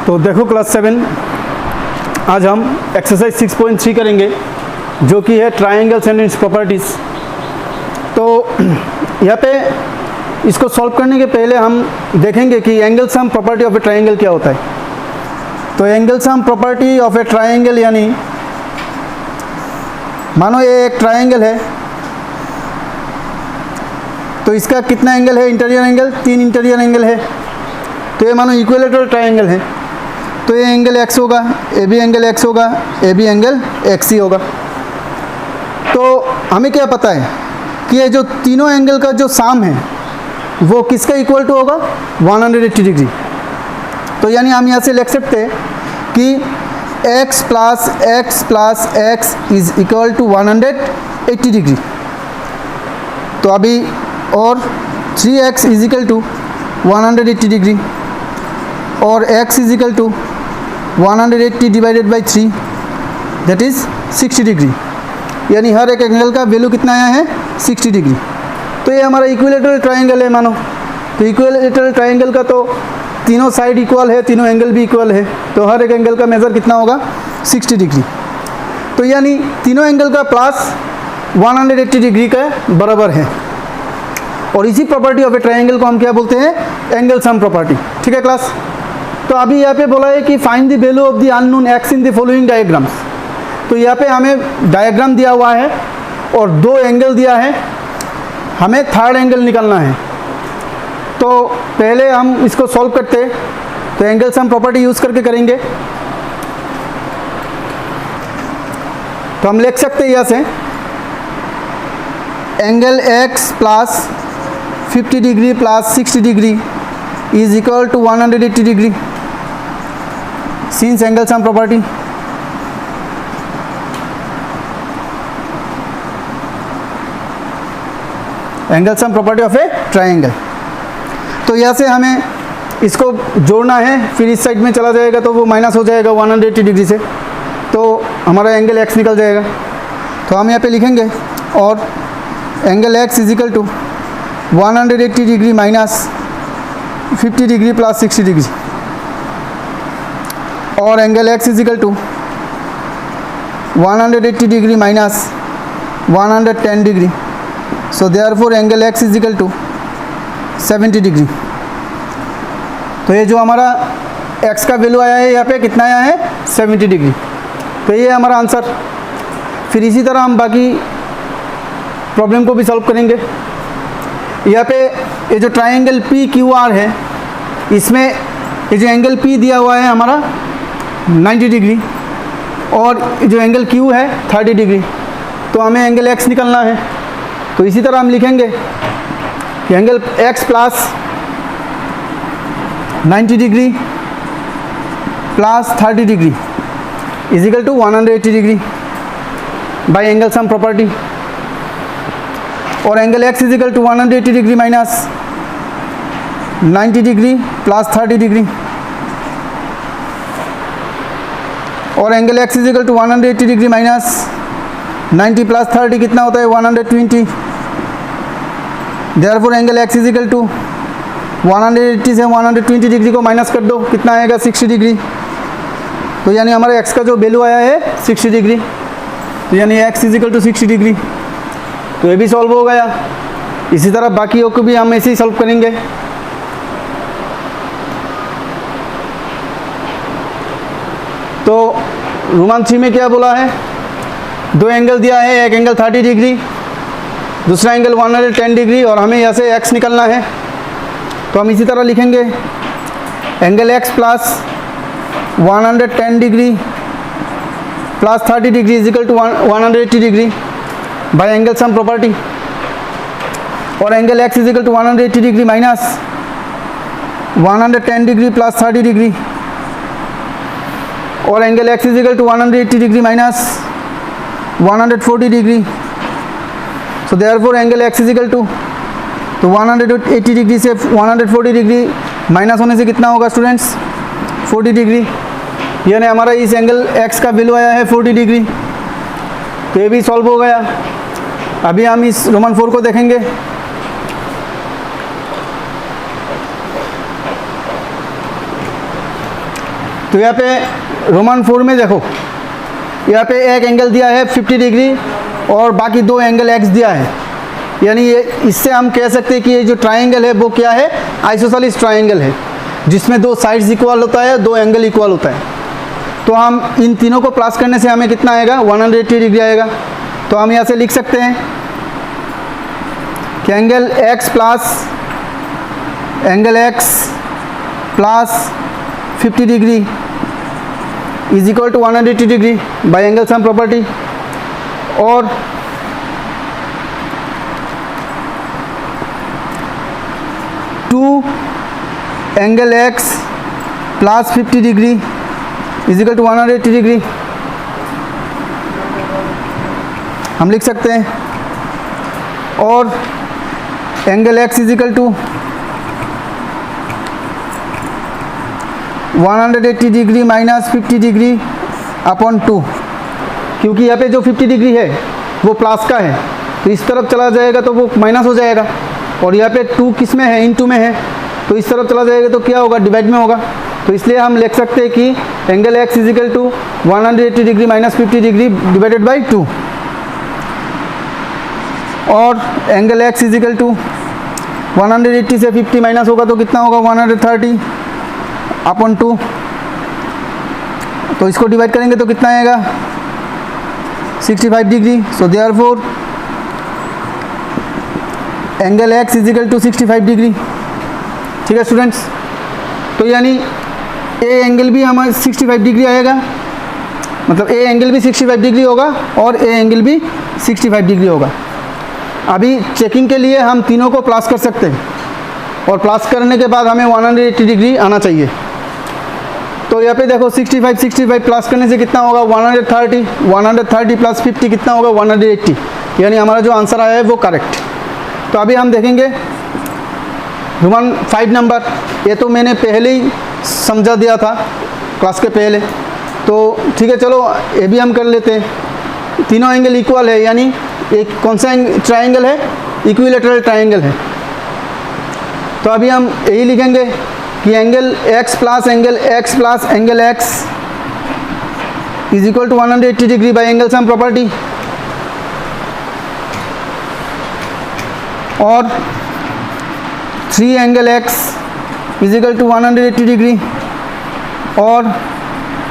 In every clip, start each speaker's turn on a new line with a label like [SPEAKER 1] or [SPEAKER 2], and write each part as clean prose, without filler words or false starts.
[SPEAKER 1] तो देखो क्लास 7, आज हम एक्सरसाइज 6.3 करेंगे जो कि है ट्रायंगल्स एंड इट्स प्रॉपर्टीज़। तो यहाँ पे इसको सॉल्व करने के पहले हम देखेंगे कि angle sum property of a triangle क्या होता है। तो angle sum property of a triangle यानी मानो ये एक ट्रायंगल है, तो इसका कितना एंगल है, इंटीरियर एंगल 3 इंटीरियर एंगल है। तो ये मानो इक्विलेटरल ट्रायंगल है, तो ये एंगल x होगा, ए बी एंगल x होगा, ए बी एंगल x ही होगा। तो हमें क्या पता है कि ये जो तीनों एंगल का जो साम है वो किसका इक्वल टू होगा, 180 डिग्री। तो यानी हम यहाँ से लिख सकते हैं कि x plus x is equal to 180 degree. तो अभी और 3x is equal to 180 degree और x is equal to 180 divided by 3 that is 60 degree. यानी हर एक एंगल का वैल्यू कितना आया है, 60 डिग्री। तो ये हमारा इक्विलेटरल ट्रायंगल है मानो। तो इक्विलेटरल ट्रायंगल का तो तीनों साइड इक्वल है, तीनों एंगल भी इक्वल है, तो हर एक एंगल का मेज़र कितना होगा, 60 डिग्री। तो यानी तीनों एंगल का प्लस 180 डिग्री का बराबर है। और इसी प्रॉपर्टी ऑफ ए ट्रायंगल को हम क्या बोलते हैं, एंगल सम प्रॉपर्टी। ठीक है क्लास। तो अभी यहाँ पे बोला है कि find the value of the unknown x in the following diagrams. तो यहाँ पे हमें डायग्राम दिया हुआ है और 2 एंगल दिया है, हमें थर्ड एंगल निकालना है। तो पहले हम इसको सॉल्व करते हैं, तो एंगल सम प्रॉपर्टी यूज़ करके करेंगे। तो हम लिख सकते हैं यहाँ से angle x plus 50 degree plus 60 degree is equal to 180 degree since angle sum property. Angle sum property of a triangle. तो यहाँ से हमें इसको जोड़ना है, फिर इस साइड में चला जाएगा तो वो माइनस हो जाएगा 180 डिग्री से, तो हमारा एंगल x निकल जाएगा। तो हम यहाँ पे लिखेंगे और angle x is equal to 180 degree minus 50 degree plus 60 degree और angle x is equal to 180 degree minus 110 degree. So therefore angle x is equal to 70 degree. तो ये जो हमारा x का वैल्यू आया है यहाँ पे कितना आया है, 70 डिग्री। तो ये हमारा आंसर। फिर इसी तरह हम बाकी प्रॉब्लम को भी सॉल्व करेंगे। यहाँ पे ये जो ट्रायंगल PQR है, इसमें ये जो एंगल P दिया हुआ है हमारा 90 डिग्री और जो एंगल Q है 30 डिग्री। तो हमें एंगल x निकालना है। तो इसी तरह हम लिखेंगे कि angle x plus 90 degree plus 30 degree is equal to 180 degree by angle sum property. और angle x is equal to 180 degree minus 90 degree plus 30 degree और angle x is equal to 180 degree minus 90 plus 30 कितना होता है, 120। Therefore angle x is equal to 180 से 120 degree को minus कर दो, कितना आएगा, 60 डिग्री। तो यानी हमारे x का जो वैल्यू आया है 60 डिग्री। तो यानी x is equal to 60 degree. तो ये भी सॉल्व हो गया। इसी तरह बाकियों को भी हम ऐसे ही सॉल्व करेंगे। तो रोमन 3 में क्या बोला है, 2 एंगल दिया है, एक एंगल 30 डिग्री, दूसरा एंगल 110 डिग्री और हमें यहाँ से x निकलना है। तो हम इसी तरह लिखेंगे angle x plus 110 degree plus 30 degree is equal to 180 degree by angle sum property. और angle x is equal to 180 degree minus 110 degree plus 30 degree और angle x is equal to 180 degree minus 140 degree. So therefore angle x is equal to, तो 180 degree से 140 degree minus होने से कितना होगा students, 40 degree. यानी हमारा इस एंगल x का वैल्यू आया है 40 डिग्री। तो ये भी सॉल्व हो गया। अभी हम इस रोमन 4 को देखेंगे। तो यहाँ पे रोमन 4 में देखो, यहाँ पे एक एंगल दिया है 50 डिग्री और बाकी दो एंगल एक्स दिया है, यानी ये इससे हम कह सकते हैं कि ये जो ट्राइंगल है वो क्या है, आइसोसेलेस ट्राइंगल है, जिसमें दो साइड्स इक्वल होता है, दो एंगल इक्वल होता है। तो हम इन तीनों को प्लस करने से हमें कितना आएगा, 180 डिग्री आएगा। तो हम यहाँ से लिख सकते हैं कि angle x plus 50 degree is equal to 180 degree by angle sum property, और two angle x plus 50 degree is equal to 180 degree हम लिख सकते हैं, और angle x is equal to 180 degree minus 50 degree upon 2, क्योंकि यहाँ पे जो 50 डिग्री है वो प्लस का है, तो इस तरफ चला जाएगा तो वो माइनस हो जाएगा, और यहाँ पे 2 किस में है, इनटू में है, तो इस तरफ चला जाएगा तो क्या होगा, डिवाइड में होगा। तो इसलिए हम लिख सकते हैं कि angle x is equal to 180 degree minus 50 degree divided by 2, और angle x is equal to 180 से 50 माइनस होगा तो कितना होगा, 130 अपॉन 2, तो इसको डिवाइड करेंगे तो कितना आएगा, 65 degree. So therefore angle x is equal to 65 degree. ठीक है स्टूडेंट्स, तो यानी ए एंगल भी हमारा 65 डिग्री आएगा, मतलब ए एंगल भी 65 डिग्री होगा और ए एंगल भी 65 डिग्री होगा। अभी चेकिंग के लिए हम तीनों को प्लस कर सकते हैं, और प्लस करने के बाद हमें 180 डिग्री आना चाहिए। तो यहाँ पे देखो 65 प्लस करने से कितना होगा, 130 प्लस 50 कितना होगा, 180, यानी हमारा जो आंसर आया है वो करेक्ट। तो अभी हम देखेंगे रोमन 5 नंबर, ये तो मैंने पहले ही समझा दिया था क्लास के पहले, तो ठीक है चलो ये भी हम कर लेते हैं। तीनों एंगल इक्वल है, यानी एक कौन सा ट्राइंगल है, इक्विलेटरल ट्राइंगल है। तो अभी हम यही लिखेंगे कि angle x plus angle x is equal to 180 degree by angle sum property, और 3 angle x is equal to 180 degree, और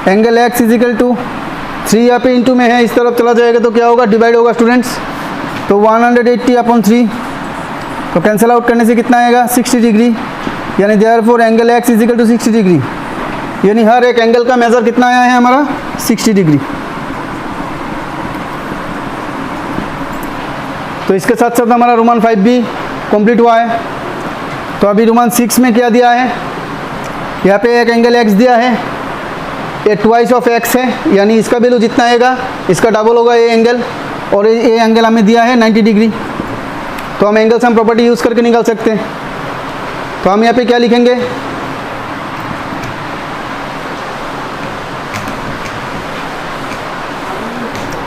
[SPEAKER 1] angle x is equal to 3 यहाँ पे इंटू में है, इस तरफ चला जाएगा तो क्या होगा, डिवाइड होगा स्टूडेंट्स। तो 180 अपॉन 3, तो कैंसिल आउट करने से कितना आएगा, 60 डिग्री, यानी therefore angle x is equal to 60 degree, यानी हर एक एंगल का मेजर कितना आया है हमारा, 60 डिग्री। तो इसके साथ साथ हमारा रोमन 5 भी कंप्लीट हुआ है। तो अभी रोमन 6 में क्या दिया है, यहाँ पे एक एंगल x दिया है, ये ट्वाइस ऑफ x है, यानी इसका वैल्यू जितना आएगा इसका डबल होगा ये एंगल, और ये एंगल हमें दिया है 90 डिग्री। तो हम एंगल सम प्रॉपर्टी यूज़ करके निकाल सकते हैं। तो हम यहाँ पे क्या लिखेंगे,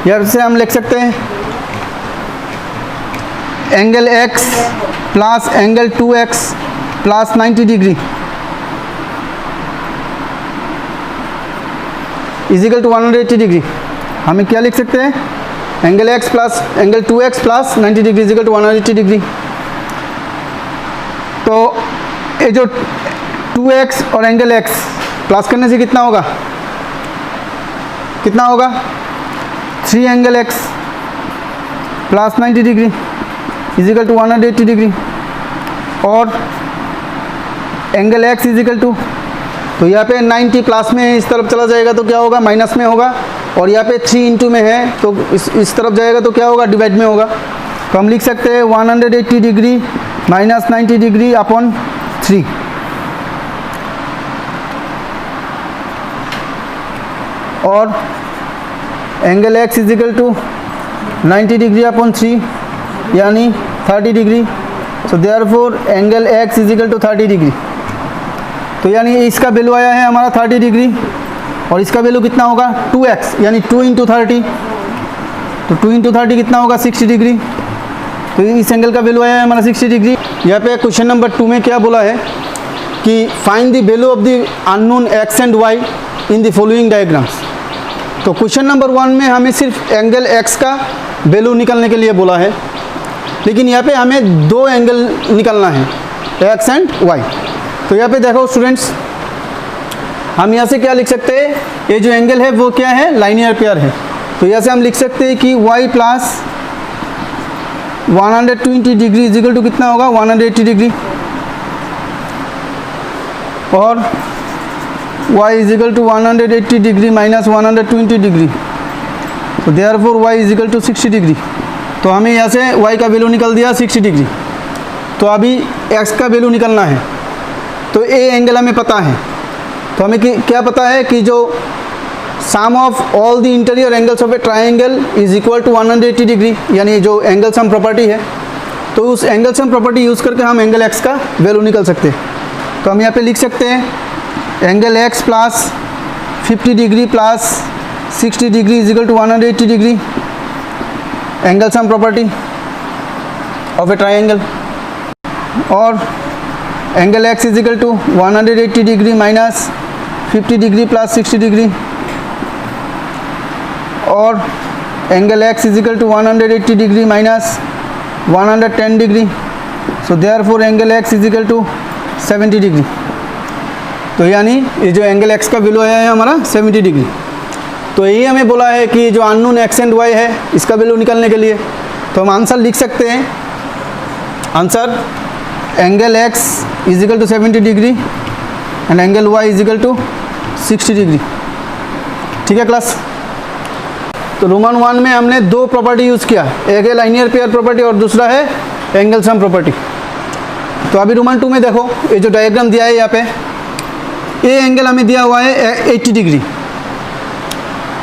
[SPEAKER 1] यहाँ से हम लिख सकते हैं angle x plus angle 2x plus 90 degree is equal to 180 degree. हमें क्या लिख सकते हैं, angle x plus angle 2x plus 90 degree is equal to 180 degree. तो ये जो 2x और एंगल x प्लस करने से कितना होगा, 3 angle x plus 90 degree is equal to 180 degree, और angle x is equal to, तो यहाँ पे 90 प्लस में इस तरफ चला जाएगा तो क्या होगा, माइनस में होगा, और यहाँ पे 3 इंटू में है तो इस तरफ जाएगा तो क्या होगा, डिवाइड में होगा। तो हम लिख सकते हैं 180 डिग्री माइनस 90 डिग्री अपॉन 3, और angle x is equal to 90 degree upon 3, यानी 30 degree. So therefore angle x is equal to 30 degree. तो यानी इसका वैल्यू आया है हमारा 30 डिग्री, और इसका वैल्यू कितना होगा, 2x, यानी 2 इंटू 30, तो 2 इंटू 30 कितना होगा, 60 डिग्री। तो इस एंगल का वैल्यू आया है हमारा 60 डिग्री। यहाँ पे क्वेश्चन नंबर 2 में क्या बोला है कि find the value of the unknown x and y in the following diagrams. तो क्वेश्चन नंबर 1 में हमें सिर्फ एंगल x का वैल्यू निकालने के लिए बोला है, लेकिन यहाँ पे हमें दो एंगल निकालना है, x एंड y। तो यहाँ पे देखो स्टूडेंट्स, हम यहाँ से क्या लिख सकते हैं, ये जो एंगल है वो क्या है, लाइनियर पेयर है। तो यहाँ से हम लिख सकते हैं कि y plus 120 degree is equal to कितना होगा, 180 डिग्री, और y is equal to 180 degree minus 120 degree, तो therefore y is equal to 60 degree. तो हमें यहाँ से y का वैल्यू निकल दिया 60 डिग्री। तो अभी x का वैल्यू निकलना है। तो ए एंगल हमें पता है, तो हमें क्या पता है कि जो sum of all the interior angles of a triangle is equal to 180 degree, यानी जो एंगल सम प्रॉपर्टी है। तो उस एंगल सम प्रॉपर्टी यूज़ करके हम एंगल x का वैल्यू निकल सकते हैं। तो हम यहाँ पे लिख सकते हैं angle x plus 50 degree plus 60 degree is equal to 180 degree, angle sum property of a triangle. और angle x is equal to 180 degree minus 50 degree plus 60 degree, और angle x is equal to 180 degree minus 110 degree, so therefore angle x is equal to 70 degree. तो यानी ये जो angle x का value है हमारा 70 degree. तो यही हमें बोला है कि जो अननोन x एंड y है इसका वैल्यू निकालने के लिए, तो हम आंसर लिख सकते हैं, answer angle x is equal to 70 degree and angle y is equal to 60 degree. ठीक है क्लास। तो रोमन 1 में हमने दो प्रॉपर्टी यूज़ किया, एक है लाइनियर पेयर प्रॉपर्टी और दूसरा है एंगल सम प्रॉपर्टी। तो अभी रोमन 2 में देखो, ये जो डायग्राम दिया है यहाँ पे, ये एंगल हमें दिया हुआ है 80 डिग्री,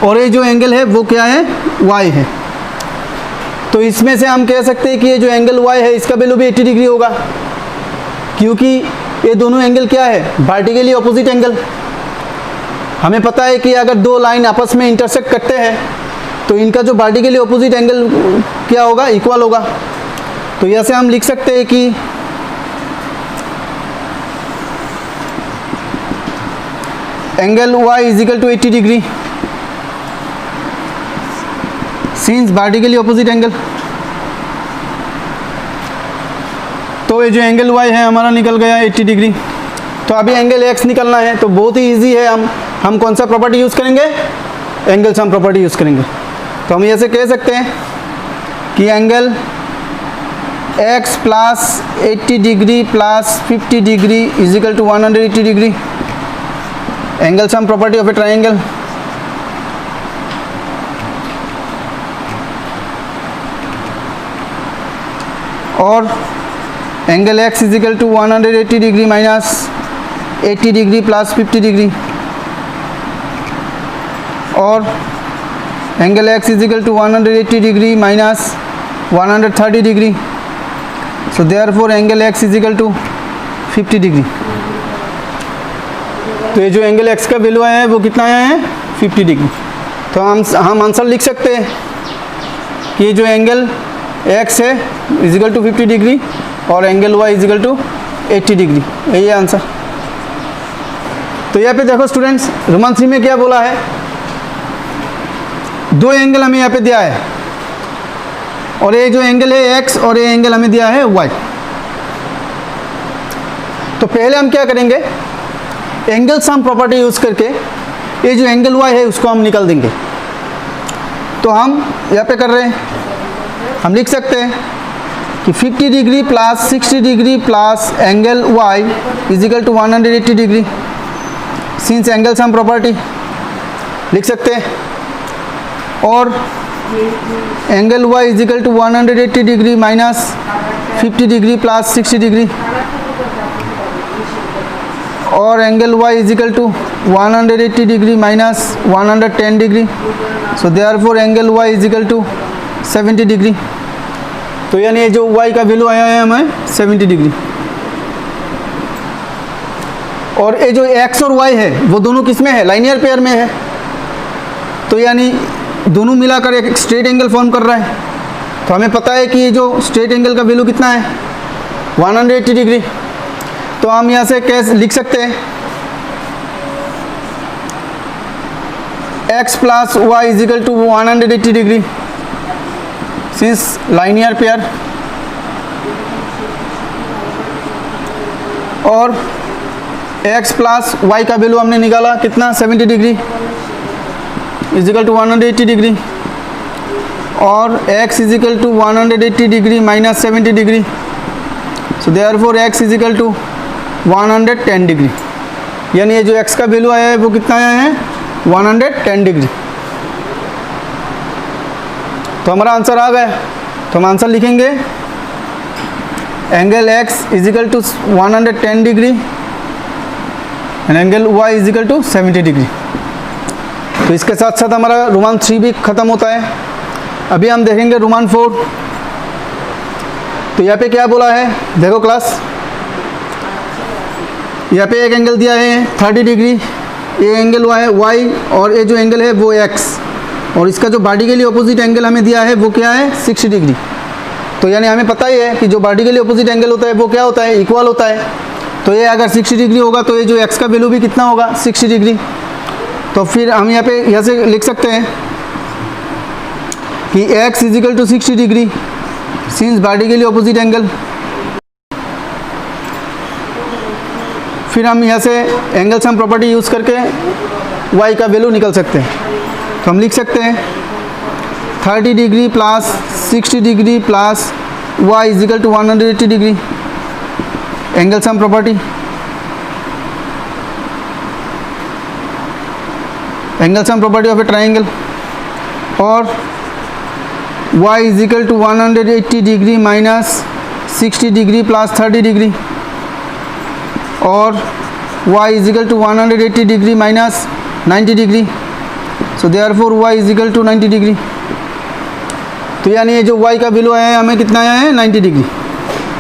[SPEAKER 1] और ये जो एंगल है वो क्या है, y है। तो इसमें से हम कह सकते हैं कि ये जो एंगल y है इसका वैल्यू भी 80 डिग्री होगा, क्योंकि ये दोनों एंगल क्या है, वर्टिकली ऑपोजिट एंगल। हमें पता है कि अगर दो लाइन आपस में इंटरसेक्ट करते हैं तो इनका जो वर्टिकली ऑपोजिट एंगल क्या होगा, इक्वल होगा। तो यहाँ से हम लिख सकते हैं कि angle y is equal to 80 degree since vertically opposite angle. तो ये जो एंगल y है हमारा निकल गया 80 डिग्री। तो अभी एंगल x निकलना है, तो बहुत ही इजी है, हम कौन सा प्रॉपर्टी यूज़ करेंगे, एंगल सम प्रॉपर्टी यूज़ करेंगे। तो हम ऐसे कह सकते हैं कि angle x plus 80 degree plus 50 degree is equal to 180 degree, angle sum property of a triangle. और angle x is equal to 180 degree minus 80 degree plus 50 degree, और angle x is equal to 180 degree minus 130 degree, so therefore angle x is equal to 50 degree. तो ये जो angle x का value है वो कितना है, 50 डिग्री। तो हम आंसर लिख सकते हैं कि ये जो एंगल x है इज इक्वल टू 50 डिग्री और angle y is equal to 80 degree, यही है आंसर। तो यहाँ पे देखो स्टूडेंट्स, रोमन 3 में क्या बोला है, दो एंगल हमें यहाँ पे दिया है, और ये जो एंगल है x और ये एंगल हमें दिया है y। तो पहले हम क्या करेंगे, एंगल सम प्रॉपर्टी यूज़ करके ये जो एंगल y है उसको हम निकाल देंगे। तो हम यहाँ पे कर रहे हैं, हम लिख सकते हैं कि 50 degree plus 60 degree plus angle y is equal to 180 degree since angle sum property लिख सकते हैं, और angle y is equal to 180 degree minus 50 degree plus 60 degree, और angle y is equal to 180 degree minus 110 degree, so therefore angle y is equal to 70 degree. तो यानी ये जो y का वैल्यू आया है हमें 70 डिग्री, और ये जो x और y है वो दोनों किस में है, लाइनियर पेयर में है। तो यानी दोनों मिलाकर एक स्ट्रेट एंगल फॉर्म कर रहा है। तो हमें पता है कि ये जो स्ट्रेट एंगल का वैल्यू कितना है, 180 डिग्री। तो हम यहाँ से कैसे लिख सकते हैं x plus y is equal to 180 degree since linear pair, और x प्लस y का वैल्यू हमने निकाला कितना 70 degree is equal to 180 degree, और x is equal to 180 degree minus 70 degree, so therefore x is equal to 110 degree, यानी ये जो x का वैल्यू आया है वो कितना आया है 110 डिग्री। तो हमारा आंसर आ गया, तो हम आंसर लिखेंगे angle x is equal to 110 degree and angle y is equal to 70 degree. तो इसके साथ साथ हमारा रोमान 3 भी ख़त्म होता है। अभी हम देखेंगे रोमान 4। तो यहाँ पे क्या बोला है, देखो क्लास, यहाँ पे एक एंगल दिया है 30 डिग्री, ये एंगल हुआ है y, और ये जो एंगल है वो x, और इसका जो बॉडी के लिए अपोजिट एंगल हमें दिया है वो क्या है 60 डिग्री। तो यानी हमें पता ही है कि जो बॉडी के लिए अपोजिट एंगल होता है वो क्या होता है, इक्वल होता है। तो ये अगर 60 डिग्री होगा तो ये जो x का वैल्यू भी कितना होगा 60 डिग्री। तो फिर हम यहाँ से लिख सकते हैं कि x is equal to 60 degree since बॉडी के लिए अपोजिट एंगल। फिर हम यहाँ से एंगल सम प्रॉपर्टी यूज़ करके y का वैल्यू निकल सकते हैं। तो हम लिख सकते हैं 30 degree plus 60 degree plus y is equal to 180 degree, angle sum property. Angle sum property of a triangle, और y is equal to 180 degree minus 60 degree plus 30 degree, और y is equal to 180 degree minus 90 degree, so therefore y is equal to 90 degree. तो यानी ये जो y का value आया है हमें कितना आया है 90 डिग्री,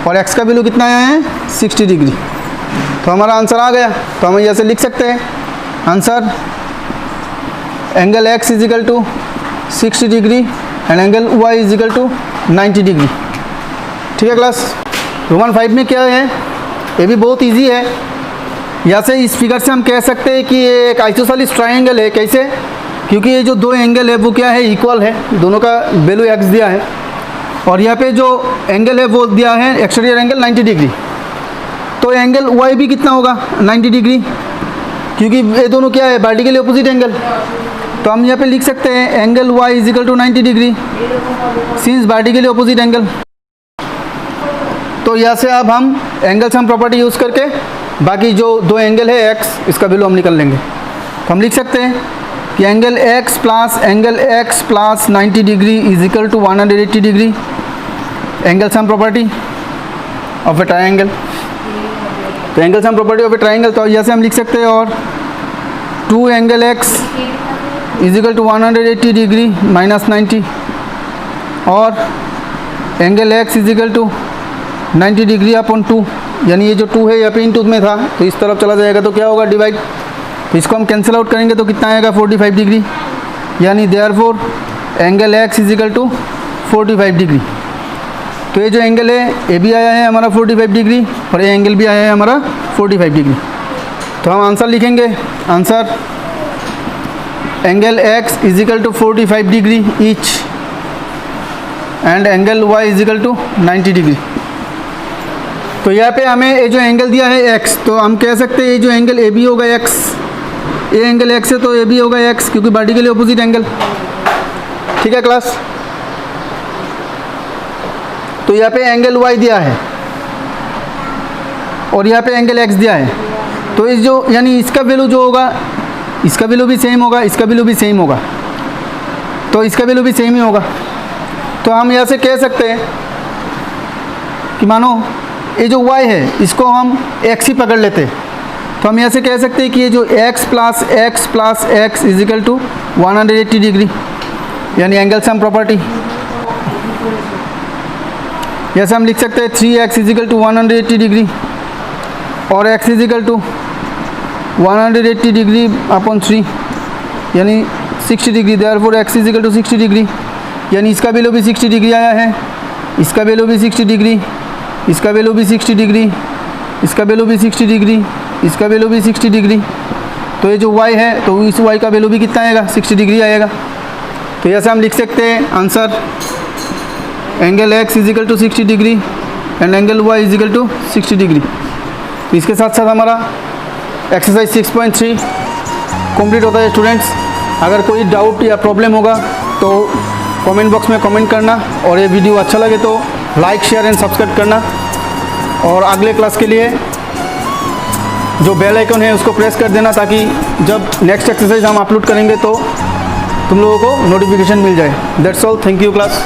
[SPEAKER 1] और x का वैल्यू कितना आया है 60 डिग्री। तो हमारा आंसर आ गया। तो हम ऐसे लिख सकते हैं answer angle x is equal to 60 degree and angle y is equal to 90 degree. ठीक है क्लास। रोमन 5 में क्या है, ये भी बहुत इजी है। यहाँ से इस फिगर से हम कह सकते हैं कि ये एक आइसोसेलेस ट्रायंगल है। कैसे? क्योंकि ये जो दो एंगल है वो क्या है, इक्वल है, दोनों का वैल्यू x दिया है, और यहाँ पे जो एंगल है वो दिया है एक्सटीरियर एंगल 90 डिग्री। तो एंगल y भी कितना होगा 90 डिग्री, क्योंकि ये दोनों क्या है बॉडी के लिए अपोजिट एंगल। तो हम यहाँ पे लिख सकते हैं angle y is equal to 90 degree since बॉडी के लिए अपोजिट एंगल। तो यहाँ से अब हम एंगल सम प्रॉपर्टी यूज़ करके बाकी जो दो एंगल है x, इसका वैल्यू हम निकल लेंगे। तो हम लिख सकते हैं कि angle x plus 90 degree is equal to 180 degree, angle sum property of a triangle. तो angle sum property of a triangle, तो यहाँ से हम लिख सकते हैं और 2 angle x is equal to 180 degree minus 90, और angle x is equal to 90 degree upon 2, यानी ये जो 2 है यहाँ पे इनटू में था तो इस तरफ चला जाएगा तो क्या होगा डिवाइड। तो इसको हम कैंसिल आउट करेंगे तो कितना आएगा 45 डिग्री, यानी therefore angle x is equal to 45 degree. तो ये जो एंगल है ये भी आया है हमारा 45 डिग्री, और ये एंगल भी आया है हमारा 45 डिग्री। तो हम आंसर लिखेंगे, answer angle x is equal to 45 degree each and angle y is equal to 90 degree. तो यहाँ पे हमें ये जो एंगल दिया है x, तो हम कह सकते हैं ये जो एंगल ए बी होगा x, ये एंगल x है तो ए बी होगा x, क्योंकि बॉडी के लिए अपोजिट एंगल। ठीक है क्लास। तो यहाँ पे एंगल y दिया है और यहाँ पे एंगल x दिया है, तो इस जो यानी इसका वैल्यू जो होगा इसका वैल्यू भी सेम होगा, इसका वैल्यू भी सेम होगा, तो इसका वैल्यू भी सेम ही होगा। तो हम यहाँ से कह सकते हैं कि मानो ये जो y है इसको हम x ही पकड़ लेते हैं, तो हम यहाँ से कह सकते हैं कि ये जो x plus x is equal to 180 degree, यानी एंगल सम प्रॉपर्टी। जैसे हम लिख सकते हैं 3x is equal to 180 degree और x is equal to 180 degree upon 3, यानी 60 degree. Therefore x is equal to 60 degree, यानी इसका वैल्यू भी 60 डिग्री आया है, इसका वैल्यू भी 60 डिग्री, इसका वैल्यू भी 60 डिग्री, इसका वैल्यू भी 60 डिग्री, इसका वैल्यू भी 60 डिग्री, तो ये जो y है तो इस y का वैल्यू भी कितना आएगा, 60 डिग्री आएगा। तो ऐसे हम लिख सकते हैं answer, angle x is equal to 60 degree and angle y is equal to 60 degree. तो इसके साथ साथ हमारा एक्सरसाइज 6.3 कंप्लीट होता है स्टूडेंट्स। अगर कोई डाउट या प्रॉब्लम होगा तो कमेंट बॉक्स में कमेंट करना, और ये वीडियो अच्छा लगे तो लाइक शेयर एंड सब्सक्राइब करना, और अगले क्लास के लिए जो बेल आइकन है उसको प्रेस कर देना, ताकि जब नेक्स्ट एक्सरसाइज हम अपलोड करेंगे तो तुम लोगों को नोटिफिकेशन मिल जाए। That's all, thank you class.